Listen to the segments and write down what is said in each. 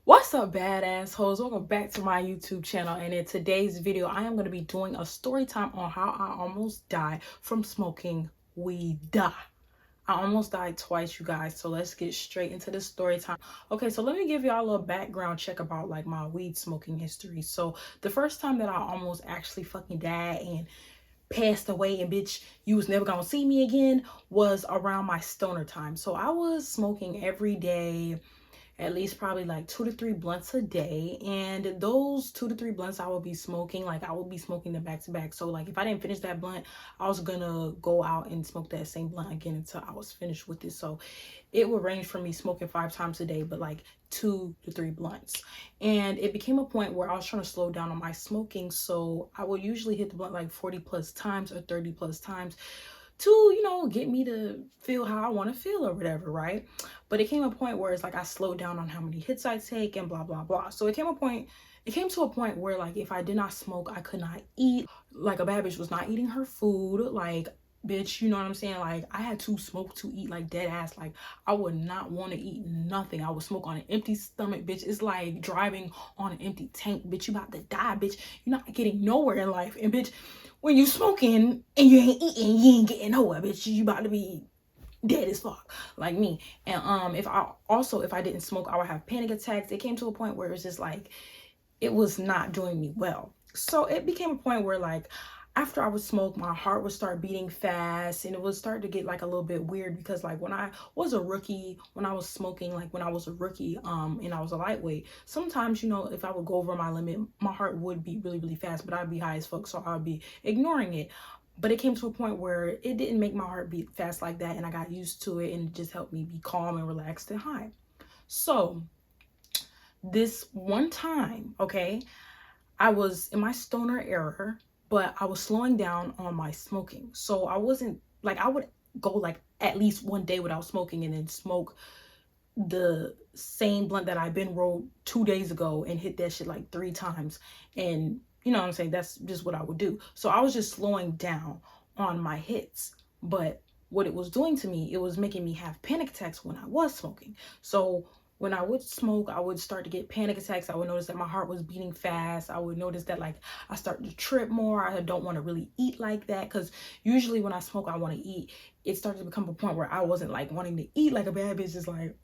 What's up, badass hoes? Welcome back to my YouTube channel, and in today's video I am going to be doing a story time on how I almost died from smoking weed. I almost died twice, you guys, so let's get straight into the story time. Okay, so let me give y'all a little background check about like my weed smoking history. So the first time that I almost actually fucking died and passed away and bitch you was never gonna see me again was around my stoner time. So I was smoking every day, at least probably like 2 to 3 blunts a day, and those 2 to 3 blunts I would be smoking, like I would be smoking them back to back. So like if I didn't finish that blunt, I was gonna go out and smoke that same blunt again until I was finished with it. So it would range from me smoking 5 times a day, but like 2 to 3 blunts. And it became a point where I was trying to slow down on my smoking, so I would usually hit the blunt like 40 plus times or 30 plus times to, get me to feel how I want to feel or whatever, right? But it came a point where it's like I slowed down on how many hits I take and blah blah blah. So it came to a point where like if I did not smoke, I could not eat. Like a bad bitch was not eating her food. Like, bitch, you know what I'm saying? Like I had to smoke to eat, like dead ass. Like I would not want to eat nothing. I would smoke on an empty stomach, bitch. It's like driving on an empty tank, bitch. You about to die, bitch. You're not getting nowhere in life. And bitch, when you smoking and you ain't eating, you ain't getting nowhere, bitch. You about to be dead as fuck, like me. And if I didn't smoke, I would have panic attacks. It came to a point where it was just like it was not doing me well. So it became a point where like after I would smoke, my heart would start beating fast, and it would start to get like a little bit weird because like when I was a rookie, when I was smoking, like when I was a rookie, and I was a lightweight, sometimes, if I would go over my limit, my heart would beat really, really fast, but I'd be high as fuck, so I'd be ignoring it. But it came to a point where it didn't make my heart beat fast like that, and I got used to it, and it just helped me be calm and relaxed and high. So this one time, okay, I was in my stoner era, but I was slowing down on my smoking. So I wasn't like, I would go like at least one day without smoking and then smoke the same blunt that I've been rolled 2 days ago and hit that shit like 3 times. And you know what I'm saying? That's just what I would do. So I was just slowing down on my hits. But what it was doing to me, it was making me have panic attacks when I was smoking. So when I would smoke, I would start to get panic attacks. I would notice that my heart was beating fast. I would notice that like I started to trip more. I don't want to really eat like that, because usually when I smoke, I want to eat. It started to become a point where I wasn't like wanting to eat like a bad bitch, just like,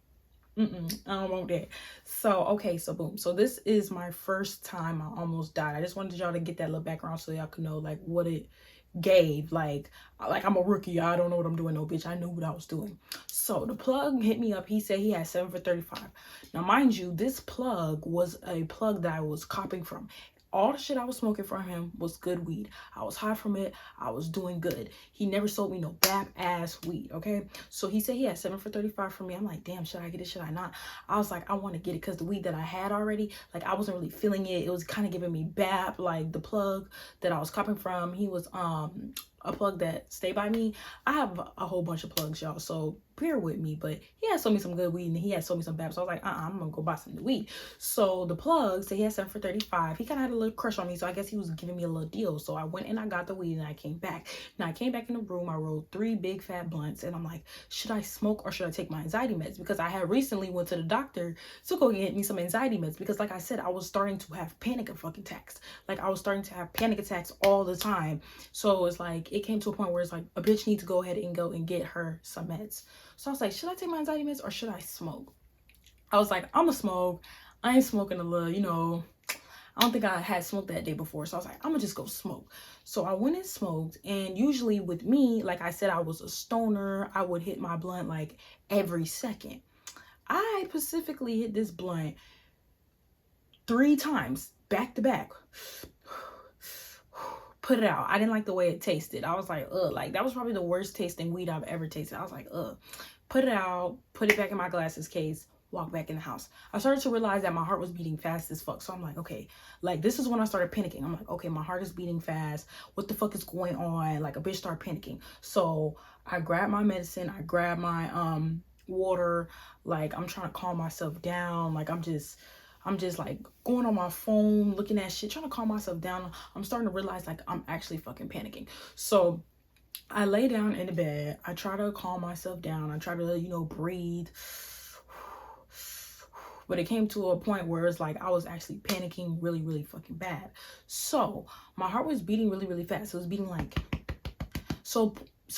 I don't want that. So, okay, so boom. So this is my first time I almost died. I just wanted y'all to get that little background so y'all could know like what it gave. Like I'm a rookie. I don't know what I'm doing. No, bitch. I knew what I was doing. So the plug hit me up. He said he had 7 for 35. Now, mind you, this plug was a plug that I was copying from. All the shit I was smoking from him was good weed. I was high from it. I was doing good. He never sold me no bad ass weed, okay? So he said he had 7 for 35 for me. I'm like, damn, should I get it? Should I not? I was like, I want to get it because the weed that I had already, like I wasn't really feeling it. It was kind of giving me bad. Like the plug that I was copying from, he was a plug that stayed by me. I have a whole bunch of plugs, y'all, so bear with me. But he had sold me some good weed and he had sold me some bad, so I was like, I'm gonna go buy some new weed. So the plugs that he had 7 for 35, he kind of had a little crush on me, so I guess he was giving me a little deal. So I went and I got the weed and I came back. Now I came back in the room, I rolled 3 big fat blunts, and I'm like, should I smoke or should I take my anxiety meds? Because I had recently went to the doctor to go get me some anxiety meds, because like I said, I was starting to have panic attacks. Like I was starting to have panic attacks all the time. So it's like it came to a point where it's like a bitch needs to go ahead and go and get her some meds. So I was like, should I take my anxiety meds or should I smoke? I was like, I'm gonna smoke. I ain't smoking a little, I don't think I had smoked that day before. So I was like, I'm gonna just go smoke. So I went and smoked. And usually with me, like I said, I was a stoner. I would hit my blunt like every second. I specifically hit this blunt 3 times back to back. Put it out. I didn't like the way it tasted. I was like, ugh, like that was probably the worst tasting weed I've ever tasted. I was like, ugh. Put it out, put it back in my glasses case, walk back in the house. I started to realize that my heart was beating fast as fuck. So I'm like, okay, like this is when I started panicking. I'm like, okay, my heart is beating fast. What the fuck is going on? Like a bitch started panicking. So I grabbed my medicine, I grabbed my water, like I'm trying to calm myself down. Like I'm just like going on my phone, looking at shit, trying to calm myself down. I'm starting to realize like I'm actually fucking panicking. So I lay down in the bed. I try to calm myself down. I try to, breathe. But it came to a point where it's like I was actually panicking really, really fucking bad. So my heart was beating really, really fast. It was beating like so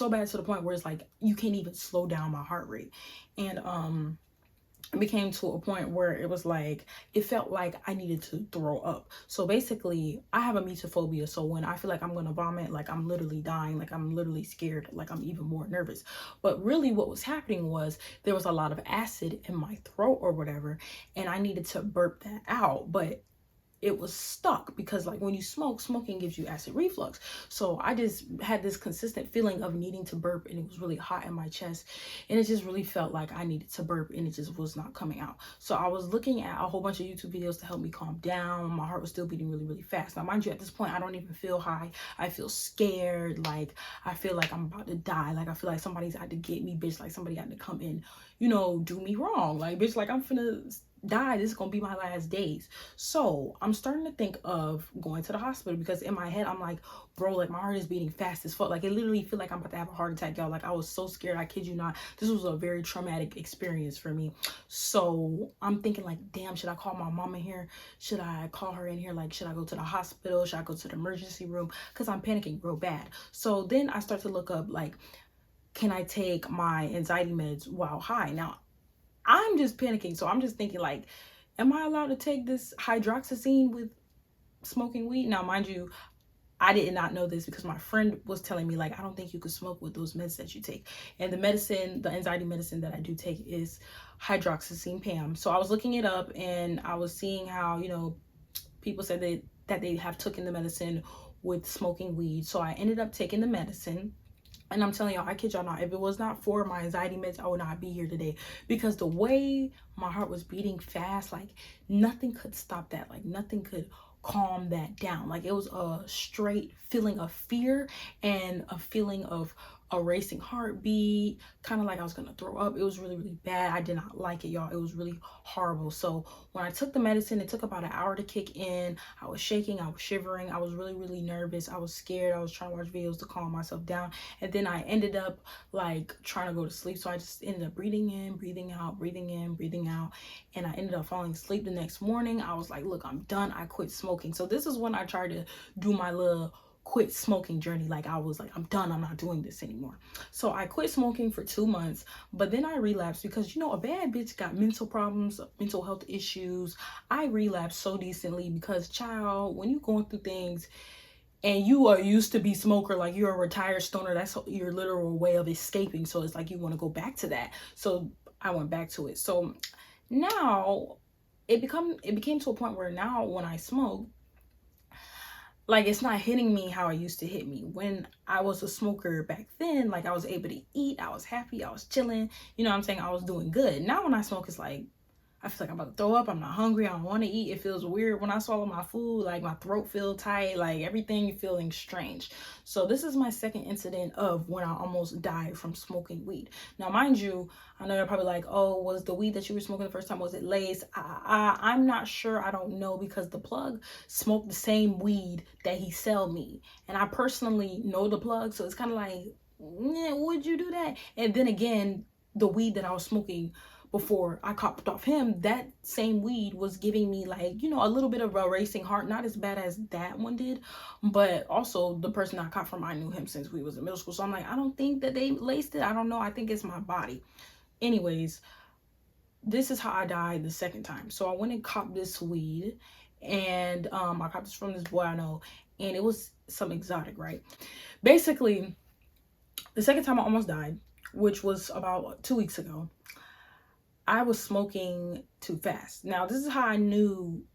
bad to the point where it's like you can't even slow down my heart rate. And it became to a point where it was like it felt like I needed to throw up. So basically I have emetophobia, so when I feel like I'm gonna vomit, like I'm literally dying, like I'm literally scared, like I'm even more nervous. But really what was happening was there was a lot of acid in my throat or whatever, and I needed to burp that out, but it was stuck because like when you smoke, smoking gives you acid reflux. So I just had this consistent feeling of needing to burp, and it was really hot in my chest, and it just really felt like I needed to burp, and it just was not coming out. So I was looking at a whole bunch of YouTube videos to help me calm down. My heart was still beating really, really fast. Now mind you, at this point I don't even feel high. I feel scared. Like I feel like I'm about to die. Like I feel like somebody's out to get me, bitch. Like somebody got to come in, you know, do me wrong. Like bitch, like I'm finna die. This is gonna be my last days. So I'm starting to think of going to the hospital, because in my head I'm like, bro, like my heart is beating fast as fuck. Like it literally feel like I'm about to have a heart attack, y'all. Like I was so scared, I kid you not. This was a very traumatic experience for me. So I'm thinking like, damn, should I call my mom in here? Should I call her in here? Like, should I go to the hospital? Should I go to the emergency room? Because I'm panicking real bad. So then I start to look up like, can I take my anxiety meds while high? Now I'm just panicking. So I'm just thinking like, am I allowed to take this hydroxyzine with smoking weed? Now, mind you, I did not know this because my friend was telling me like, I don't think you could smoke with those meds that you take. And the medicine, the anxiety medicine that I do take is hydroxyzine PAM. So I was looking it up, and I was seeing how, you know, people said that they have taken the medicine with smoking weed. So I ended up taking the medicine. And I'm telling y'all, I kid y'all not, if it was not for my anxiety meds, I would not be here today. Because the way my heart was beating fast, like nothing could stop that. Like nothing could calm that down. Like it was a straight feeling of fear and a feeling of a racing heartbeat, kind of like I was gonna throw up. It was really, really bad. I did not like it, y'all. It was really horrible. So when I took the medicine, it took about an hour to kick in. I was shaking, I was shivering, I was really, really nervous, I was scared. I was trying to watch videos to calm myself down, and then I ended up like trying to go to sleep. So I just ended up breathing in, breathing out, breathing in, breathing out, and I ended up falling asleep. The next morning I was like, look, I'm done. I quit smoking. So this is when I tried to do my little quit smoking journey. Like I was like, I'm done, I'm not doing this anymore. So I quit smoking for 2 months, but then I relapsed because, you know, a bad bitch got mental problems, mental health issues. I relapsed so decently because, child, when you going through things and you are used to be smoker, like you're a retired stoner, that's your literal way of escaping. So it's like you want to go back to that. So I went back to it. So now it became to a point where now when I smoke, like it's not hitting me how it used to hit me. When I was a smoker back then, like I was able to eat, I was happy, I was chilling, you know what I'm saying? I was doing good. Now when I smoke, it's like I feel like I'm about to throw up. I'm not hungry. I don't want to eat. It feels weird when I swallow my food. Like my throat feels tight. Like everything feeling strange. So this is my second incident of when I almost died from smoking weed. Now, mind you, I know you're probably like, oh, was the weed that you were smoking the first time, was it laced? I'm not sure. I don't know, because the plug smoked the same weed that he sell me. And I personally know the plug. So it's kind of like, yeah, would you do that? And then again, the weed that I was smoking before I copped off him, that same weed was giving me like, you know, a little bit of a racing heart, not as bad as that one did, but also the person I copped from, I knew him since we was in middle school. So I'm like, I don't think that they laced it. I don't know. I think it's my body. Anyways, this is how I died the second time. So I went and copped this weed, and I copped this from this boy I know, and it was some exotic, right? Basically, the second time I almost died, which was about 2 weeks ago, I was smoking too fast. Now, this is how I knew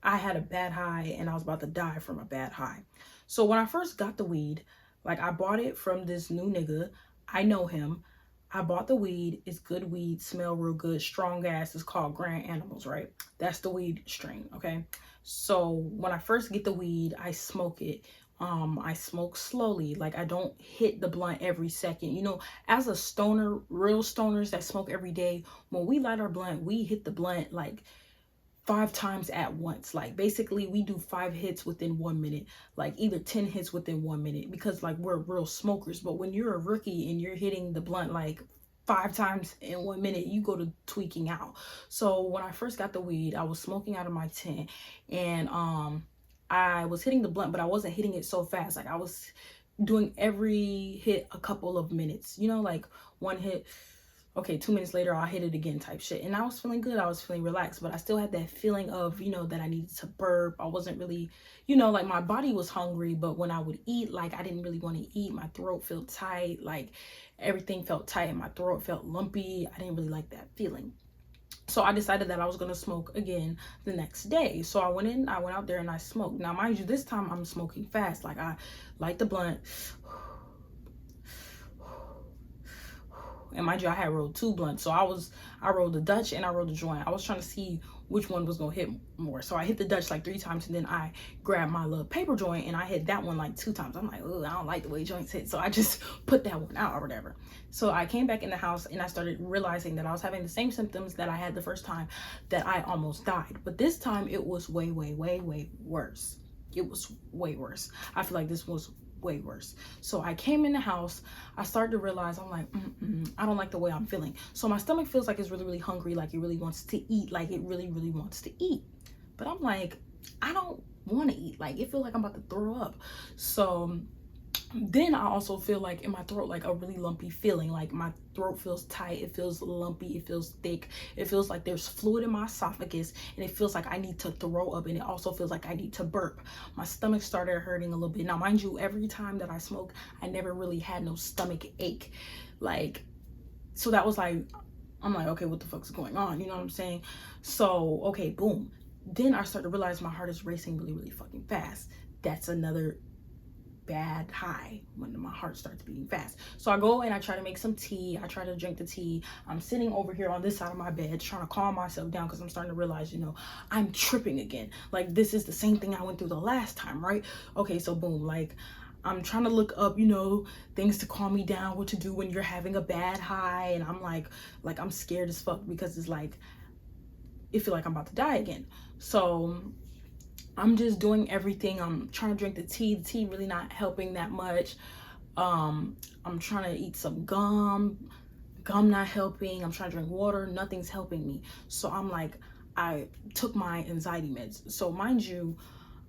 I had a bad high and I was about to die from a bad high. So when I first got the weed, like I bought it from this new nigga. I know him. I bought the weed. It's good weed, smell real good, strong ass. It's called Grand Animals, right? That's the weed strain, okay? So when I first get the weed, I smoke it. I smoke slowly. Like I don't hit the blunt every second. You know, as a stoner, real stoners that smoke every day, when we light our blunt, we hit the blunt like 5 times at once. Like basically we do 5 hits within 1 minute, like either 10 hits within 1 minute, because like we're real smokers. But when you're a rookie and you're hitting the blunt like 5 times in 1 minute, you go to tweaking out. So when I first got the weed, I was smoking out of my tent, and I was hitting the blunt, but I wasn't hitting it so fast. Like I was doing every hit a couple of minutes, you know, like one hit, okay, 2 minutes later I'll hit it again type shit. And I was feeling good, I was feeling relaxed, but I still had that feeling of, you know, that I needed to burp. I wasn't really, you know, like my body was hungry, but when I would eat, like I didn't really want to eat. My throat felt tight, like everything felt tight and my throat felt lumpy. I didn't really like that feeling. So I decided that I was gonna smoke again the next day. So I went out there and I smoked. Now mind you, this time I'm smoking fast. Like I light the blunt, and mind you, I had rolled 2 blunts. So I rolled the Dutch and I rolled the joint. I was trying to see which one was gonna hit more. So I hit the Dutch like 3 times, and then I grabbed my little paper joint and I hit that one like 2 times. I'm like, oh, I don't like the way joints hit. So I just put that one out or whatever. So I came back in the house and I started realizing that I was having the same symptoms that I had the first time that I almost died. But this time it was way, way, way, way worse. It was way worse. I feel like this was way worse. So I came in the house, I started to realize, I'm like, I don't like the way I'm feeling. So my stomach feels like it's really, really hungry, like it really wants to eat, like it really, really wants to eat. But I'm like, I don't want to eat. Like it feels like I'm about to throw up. So then I also feel like in my throat, like a really lumpy feeling. Like my throat feels tight, it feels lumpy, it feels thick, it feels like there's fluid in my esophagus, and it feels like I need to throw up, and it also feels like I need to burp. My stomach started hurting a little bit. Now mind you, every time that I smoke, I never really had no stomach ache. Like, so that was like, I'm like, okay, what the fuck's going on, you know what I'm saying? So okay, boom, then I start to realize my heart is racing really, really fucking fast. That's another bad high when my heart starts beating fast. So I go and I try to make some tea. I try to drink the tea. I'm sitting over here on this side of my bed trying to calm myself down because I'm starting to realize, you know, I'm tripping again. Like this is the same thing I went through the last time, right? Okay, so boom, like I'm trying to look up, you know, things to calm me down, what to do when you're having a bad high, and I'm like I'm scared as fuck because it's like it feel like I'm about to die again. So I'm just doing everything. I'm trying to drink the tea really not helping that much. I'm trying to eat some gum not helping. I'm trying to drink water, nothing's helping me. So I'm like, I took my anxiety meds. So mind you,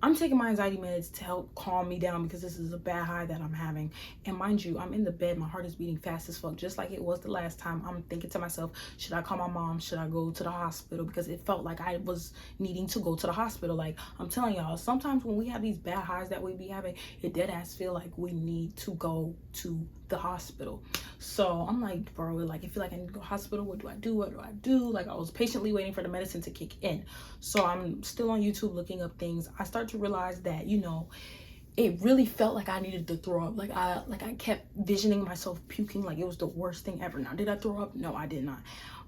I'm taking my anxiety meds to help calm me down because this is a bad high that I'm having. And mind you, I'm in the bed, my heart is beating fast as fuck, just like it was the last time. I'm thinking to myself, should I call my mom? Should I go to the hospital? Because it felt like I was needing to go to the hospital. Like I'm telling y'all, sometimes when we have these bad highs that we be having, it dead ass feel like we need to go to the hospital. So I'm like, bro, like I feel like I need to go to the hospital. What do I do? What do I do? Like I was patiently waiting for the medicine to kick in. So I'm still on YouTube looking up things. I start to realize that, you know, it really felt like I needed to throw up. Like I kept visioning myself puking, like it was the worst thing ever. Now, did I throw up? No, I did not.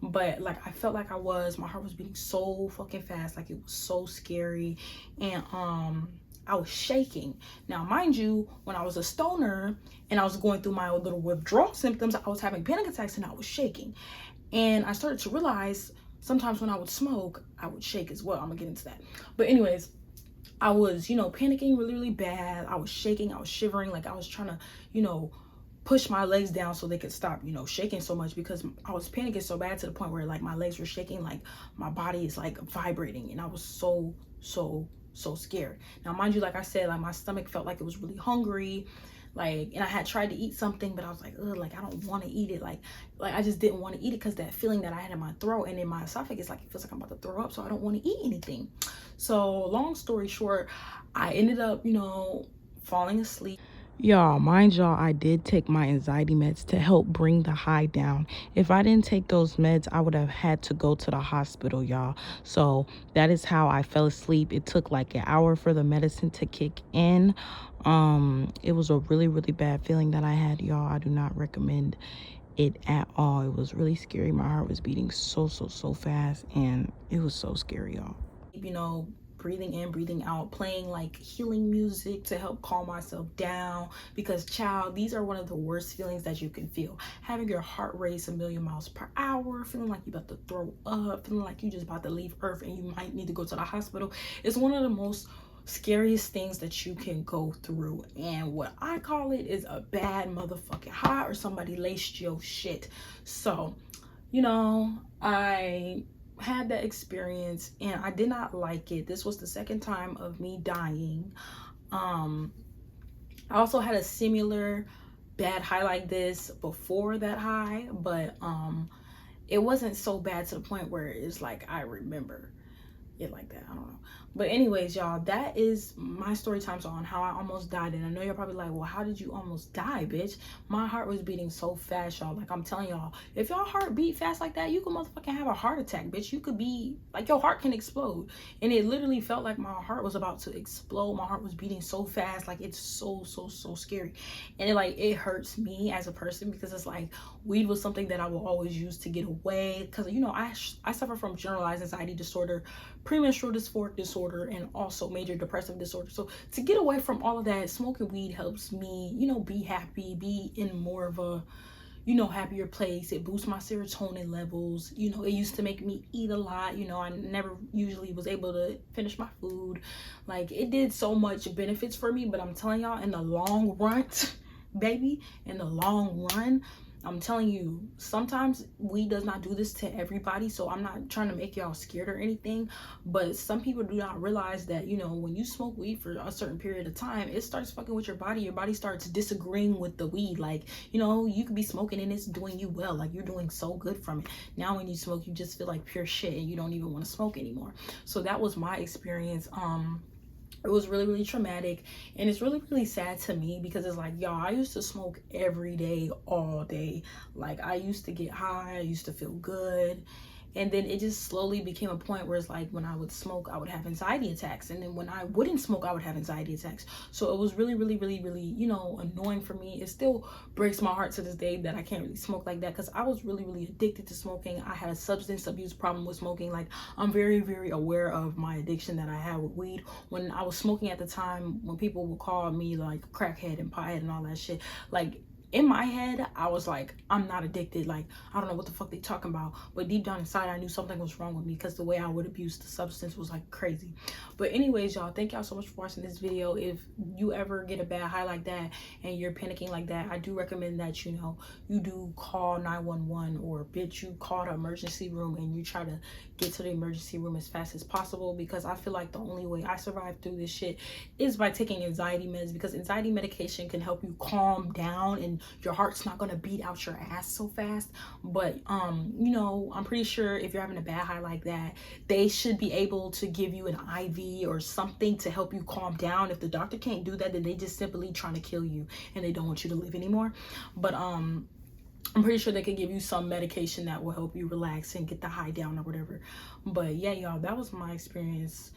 But like I felt like my heart was beating so fucking fast, like it was so scary. And I was shaking. Now, mind you, when I was a stoner and I was going through my little withdrawal symptoms, I was having panic attacks and I was shaking. And I started to realize sometimes when I would smoke, I would shake as well. I'm gonna get into that. But anyways, I was, you know, panicking really, really bad. I was shaking, I was shivering, like I was trying to, you know, push my legs down so they could stop, you know, shaking so much because I was panicking so bad to the point where like my legs were shaking, like my body is like vibrating, and I was so scared. Now mind you, like I said, like my stomach felt like it was really hungry, like, and I had tried to eat something, but I was like, ugh, like I don't want to eat it, like I just didn't want to eat it because that feeling that I had in my throat and in my esophagus, like it feels like I'm about to throw up, so I don't want to eat anything. So long story short, I ended up, you know, falling asleep. Y'all, mind y'all, I did take my anxiety meds to help bring the high down. If I didn't take those meds, I would have had to go to the hospital, y'all. So that is how I fell asleep. It took like an hour for the medicine to kick in. It was a really, really bad feeling that I had, y'all. I do not recommend it at all. It was really scary. My heart was beating so fast, and it was so scary, y'all. You know, breathing in, breathing out, playing like healing music to help calm myself down, because child, these are one of the worst feelings that you can feel. Having your heart race 1,000,000 miles per hour, feeling like you're about to throw up, feeling like you're just about to leave earth and you might need to go to the hospital. It's one of the most scariest things that you can go through. And what I call it is a bad motherfucking high, or somebody laced your shit. So, you know, I had that experience and I did not like it. This was the second time of me dying. I also had a similar bad high like this before that high, but it wasn't so bad to the point where it's like I remember it like that. I don't know. But anyways, y'all, that is my story time on how I almost died. And I know you're probably like, well, how did you almost die, bitch? My heart was beating so fast, y'all. Like, I'm telling y'all, if y'all heart beat fast like that, you could motherfucking have a heart attack, bitch. You could be like, your heart can explode. And it literally felt like my heart was about to explode. My heart was beating so fast. Like, it's so scary. And it hurts me as a person, because it's like weed was something that I will always use to get away. Because, you know, I suffer from generalized anxiety disorder, premenstrual dysphoric disorder, and also major depressive disorder. So to get away from all of that, smoking weed helps me, you know, be happy, be in more of a, you know, happier place. It boosts my serotonin levels. You know, it used to make me eat a lot. You know, I never usually was able to finish my food. Like, it did so much benefits for me. But I'm telling y'all, in the long run, baby, in the long run, I'm telling you, sometimes weed does not do this to everybody. So I'm not trying to make y'all scared or anything, but some people do not realize that, you know, when you smoke weed for a certain period of time, it starts fucking with your body. Your body starts disagreeing with the weed. Like, you know, you could be smoking and it's doing you well, like you're doing so good from it. Now when you smoke, you just feel like pure shit and you don't even want to smoke anymore. So that was my experience. It was really traumatic, and it's really sad to me, because it's like, y'all, I used to smoke every day, all day. Like, I used to get high, I used to feel good, and then it just slowly became a point where it's like, when I would smoke, I would have anxiety attacks, and then when I wouldn't smoke, I would have anxiety attacks. So it was really, you know, annoying for me. It still breaks my heart to this day that I can't really smoke like that, because I was really addicted to smoking. I had a substance abuse problem with smoking. Like, I'm very aware of my addiction that I had with weed. When I was smoking at the time, when people would call me like crackhead and pothead and all that shit, like, in my head, I was like, I'm not addicted. Like, I don't know what the fuck they talking about. But deep down inside, I knew something was wrong with me, because the way I would abuse the substance was like crazy. But anyways, y'all, thank y'all so much for watching this video. If you ever get a bad high like that and you're panicking like that, I do recommend that, you know, you do call 911, or bitch, you call the emergency room and you try to get to the emergency room as fast as possible, because I feel like the only way I survived through this shit is by taking anxiety meds, because anxiety medication can help you calm down and your heart's not gonna beat out your ass so fast. But you know, I'm pretty sure if you're having a bad high like that, they should be able to give you an IV or something to help you calm down. If the doctor can't do that, then they just simply trying to kill you and they don't want you to live anymore. But I'm pretty sure they could give you some medication that will help you relax and get the high down or whatever. But yeah, y'all, that was my experience.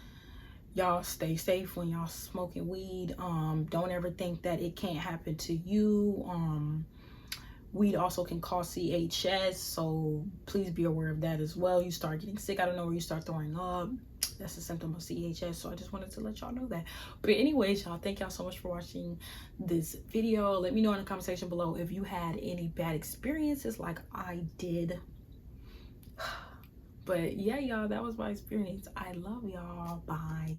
Y'all stay safe when y'all smoking weed. Don't ever think that it can't happen to you. Weed also can cause CHS, so please be aware of that as well. You start getting sick out of nowhere, you start throwing up, that's a symptom of CHS. So I just wanted to let y'all know that. But anyways, y'all, thank y'all so much for watching this video. Let me know in the comment section below if you had any bad experiences like I did. But yeah, y'all, that was my experience. I love y'all. Bye.